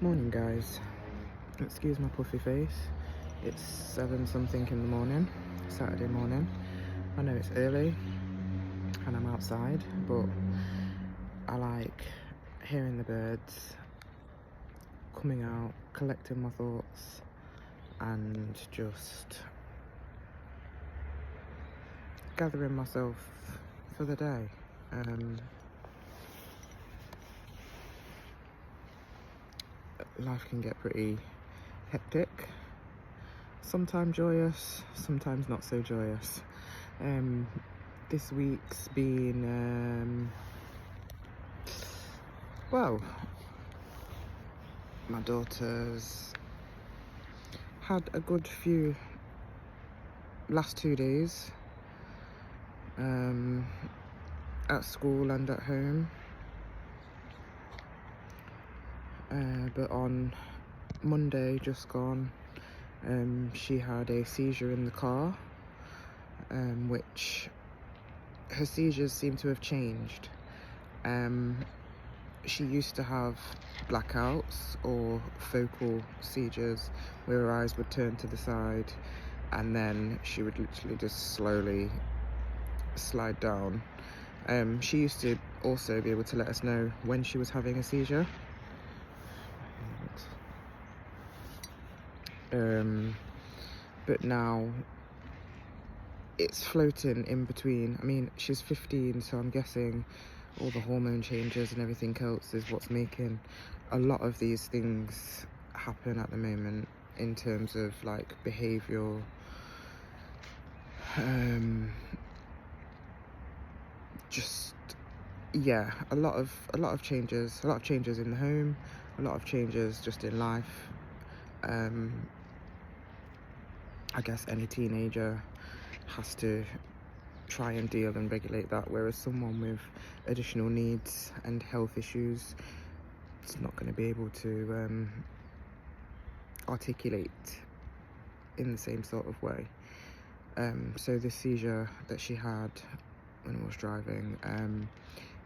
Morning guys, excuse my puffy face. It's 7 something in the morning, Saturday morning. I know it's early and I'm outside, but I like hearing the birds, coming out, collecting my thoughts and just gathering myself for the day. Life can get pretty hectic, sometimes joyous, sometimes not so joyous. This week's been well, my daughter's had a good few last 2 days at school and at home, but on Monday just gone, she had a seizure in the car, which her seizures seem to have changed. She used to have blackouts or focal seizures where her eyes would turn to the side and then she would literally just slowly slide down. She used to also be able to let us know when she was having a seizure. But now it's floating in between. I mean, she's 15, so I'm guessing all the hormone changes and everything else is what's making a lot of these things happen at the moment in terms of like behavioural just a lot of changes in the home, a lot of changes just in life. I guess any teenager has to try and deal and regulate that, whereas someone with additional needs and health issues is not going to be able to articulate in the same sort of way. So the seizure that she had when I was driving,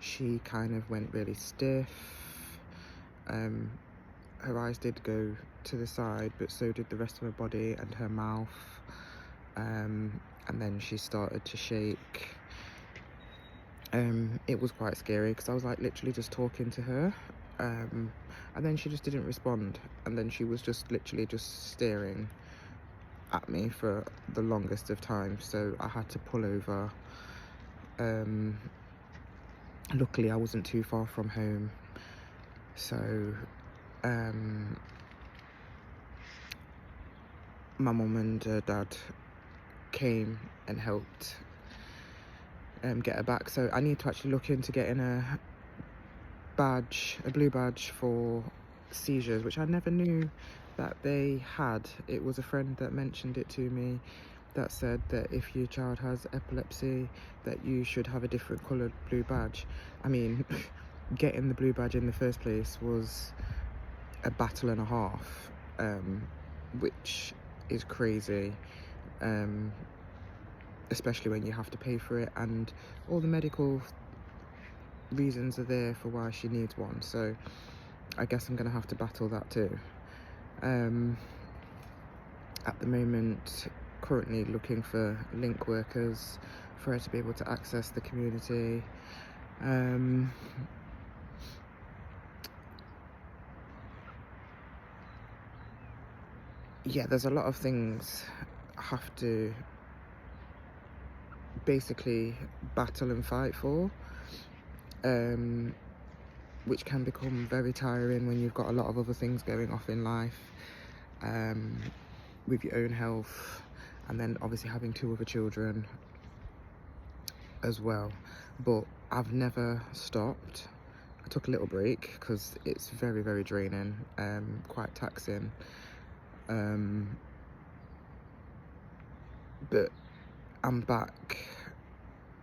she kind of went really stiff. Her eyes did go to the side, but so did the rest of her body and her mouth. And then she started to shake. It was quite scary because I was like literally just talking to her, and then she just didn't respond, and then she was just literally just staring at me for the longest of time. So I had to pull over. Luckily I wasn't too far from home, so my mum and dad came and helped get her back. So I need to actually look into getting a blue badge for seizures, which I never knew that they had. It was a friend that mentioned it to me, that said that if your child has epilepsy that you should have a different coloured blue badge. I mean, getting the blue badge in the first place was a battle and a half, which is crazy, especially when you have to pay for it, and all the medical reasons are there for why she needs one. So I guess I'm gonna have to battle that too. At the moment, currently looking for link workers for her to be able to access the community. There's a lot of things I have to basically battle and fight for, which can become very tiring when you've got a lot of other things going off in life, with your own health, and then obviously having 2 other children as well. But I've never stopped. I took a little break because it's very, very draining, quite taxing, but I'm back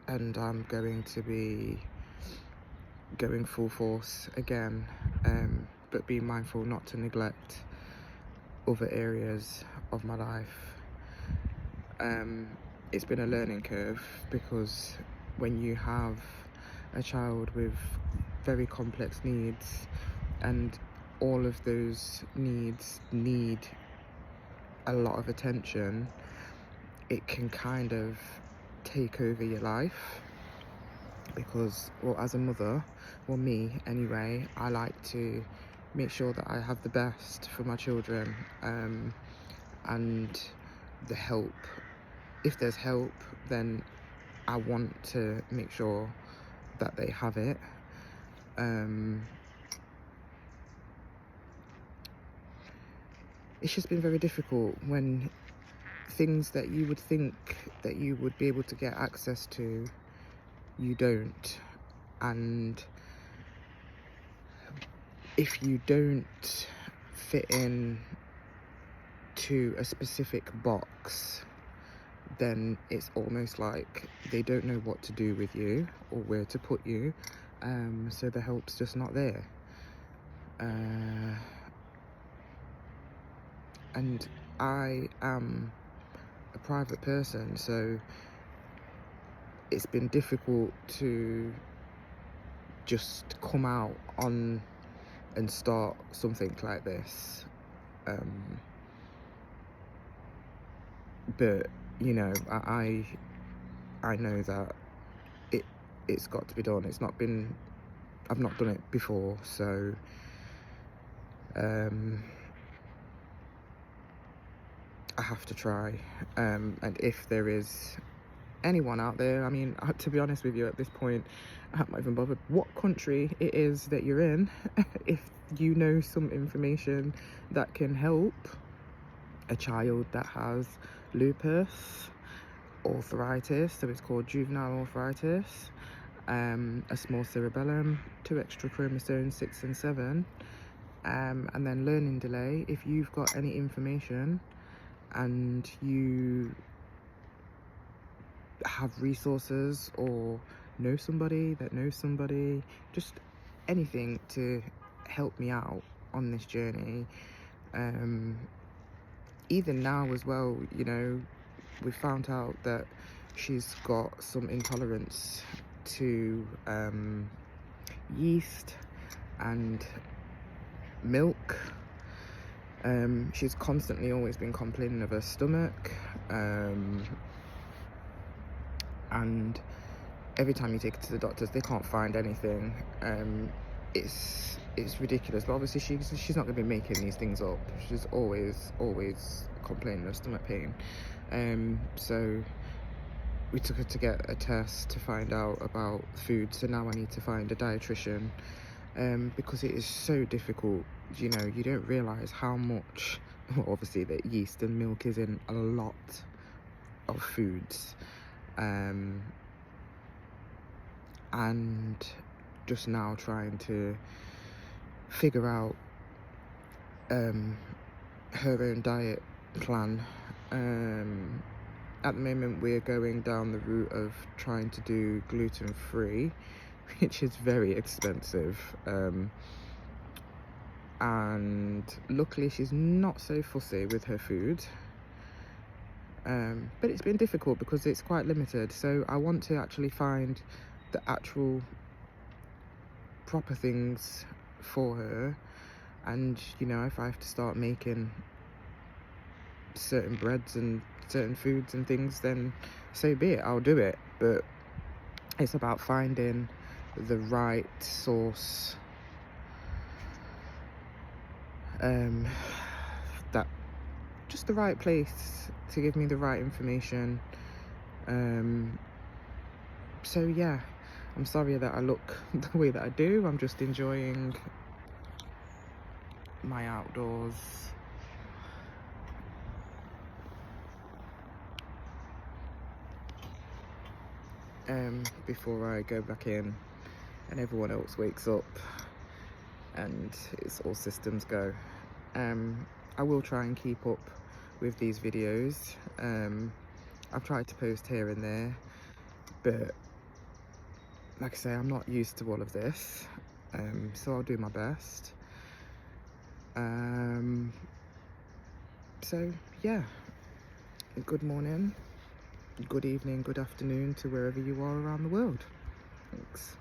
and I'm going to be going full force again, but be mindful not to neglect other areas of my life. It's been a learning curve because when you have a child with very complex needs and all of those needs need a lot of attention, it can kind of take over your life. Because, well, as a mother, well, me anyway, I like to make sure that I have the best for my children, and the help, if there's help, then I want to make sure that they have it. It's just been very difficult when things that you would think that you would be able to get access to, you don't. And if you don't fit in to a specific box, then it's almost like they don't know what to do with you or where to put you, so the help's just not there. And I am a private person, so it's been difficult to just come out on and start something like this, but you know, I know that it's got to be done. I've not done it before, so I have to try. And if there is anyone out there, I mean, to be honest with you, at this point, I'm not even bothered what country it is that you're in. If you know some information that can help a child that has lupus, arthritis, so it's called juvenile arthritis, a small cerebellum, 2 extra chromosomes, 6 and 7, and then learning delay, if you've got any information and you have resources or know somebody that knows somebody, just anything to help me out on this journey. Even now as well, you know, we found out that she's got some intolerance to yeast and milk. She's constantly always been complaining of her stomach, and every time you take her to the doctors, they can't find anything. It's ridiculous, but obviously she's not going to be making these things up. She's always complaining of stomach pain. So we took her to get a test to find out about food, so now I need to find a dietitian, because it is so difficult. You know, you don't realise how much, well, obviously, that yeast and milk is in a lot of foods, and just now trying to figure out her own diet plan. At the moment, we're going down the route of trying to do gluten-free, which is very expensive, and luckily she's not so fussy with her food, but it's been difficult because it's quite limited. So I want to actually find the actual proper things for her, and you know, if I have to start making certain breads and certain foods and things, then so be it, I'll do it. But it's about finding the right source, that just the right place to give me the right information. So yeah, I'm sorry that I look the way that I do. I'm just enjoying my outdoors. Before I go back in and everyone else wakes up and it's all systems go. I will try and keep up with these videos. I've tried to post here and there, but like I say, I'm not used to all of this, so I'll do my best. So yeah, good morning, good evening, good afternoon to wherever you are around the world. Thanks.